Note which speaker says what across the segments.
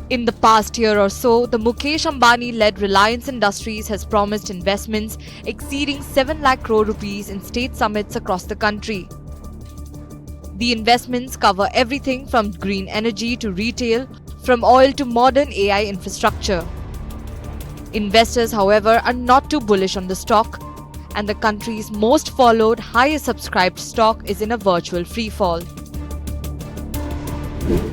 Speaker 1: In the past year or so, the Mukesh Ambani-led Reliance Industries has promised investments exceeding 7 lakh crore rupees in state summits across the country. The investments cover everything from green energy to retail, from oil to modern AI infrastructure. Investors, however, are not too bullish on the stock, and the country's most followed, highest subscribed stock is in a virtual freefall.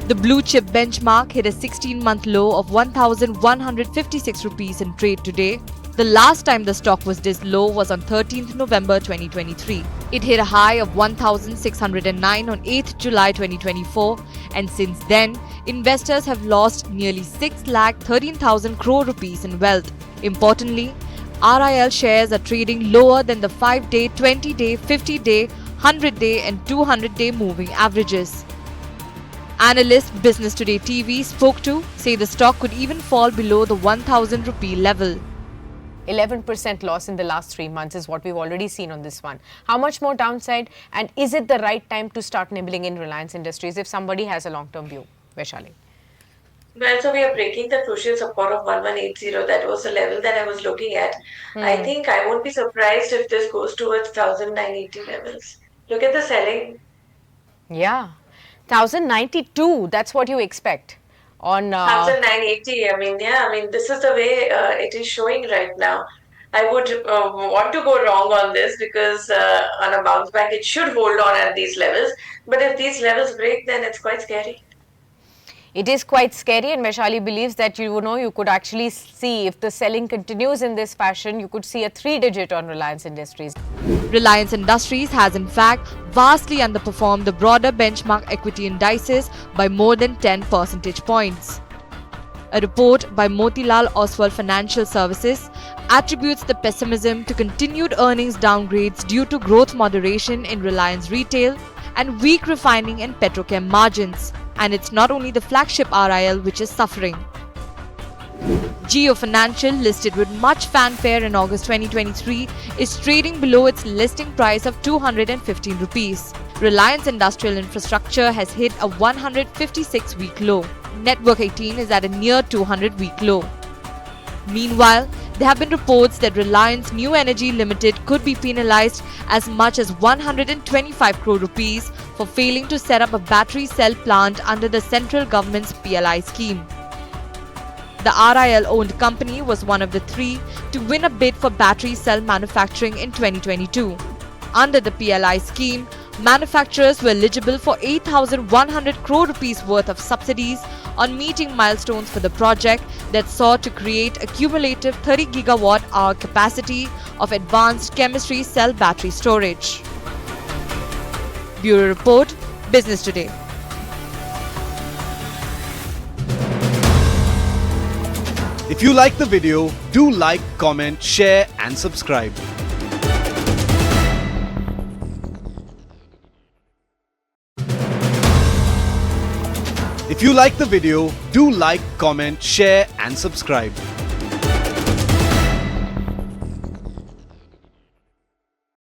Speaker 1: The blue chip benchmark hit a 16-month low of 1,156 rupees in trade today. The last time the stock was this low was on 13th November 2023. It hit a high of 1,609 on 8th July 2024, and since then, investors have lost nearly 6,13,000 crore rupees in wealth. Importantly, RIL shares are trading lower than the 5-day, 20-day, 50-day, 100-day and 200-day moving averages. Analysts Business Today TV spoke to say the stock could even fall below the 1,000 rupee level.
Speaker 2: 11% loss in the last 3 months is what we've already seen on this one. How much more downside, and is it the right time to start nibbling in Reliance Industries if somebody has a long-term view? Vaishali.
Speaker 3: Well, so we are breaking the crucial support of 1180. That was the level that I was looking at. I think I won't be surprised if this goes towards 1980 levels. Look at the selling.
Speaker 2: Yeah. 1092, that's what you expect on
Speaker 3: 1980. This is the way it is showing right now. I would want to go wrong on this because on a bounce back, it should hold on at these levels. But if these levels break, then it's quite scary.
Speaker 2: It is quite scary, and Vaishali believes that you could actually see, if the selling continues in this fashion, you could see a 3-digit on Reliance Industries.
Speaker 1: Reliance Industries has in fact vastly underperformed the broader benchmark equity indices by more than 10 percentage points. A report by Motilal Oswal Financial Services attributes the pessimism to continued earnings downgrades due to growth moderation in Reliance Retail and weak refining and petrochem margins. And it's not only the flagship RIL which is suffering. Jio Financial, listed with much fanfare in August 2023, is trading below its listing price of 215 rupees. Reliance Industrial Infrastructure has hit a 156-week low. Network 18 is at a near 200-week low. Meanwhile, there have been reports that Reliance New Energy Limited could be penalized as much as 125 crore rupees for failing to set up a battery cell plant under the central government's PLI scheme. The RIL-owned company was one of the 3 to win a bid for battery cell manufacturing in 2022. Under the PLI scheme, manufacturers were eligible for 8,100 crore rupees worth of subsidies on meeting milestones for the project that sought to create a cumulative 30 gigawatt-hour capacity of advanced chemistry cell battery storage. Bureau Report, Business Today.
Speaker 4: If you like the video, do like, comment, share and subscribe. If you like the video, do like, comment, share and subscribe.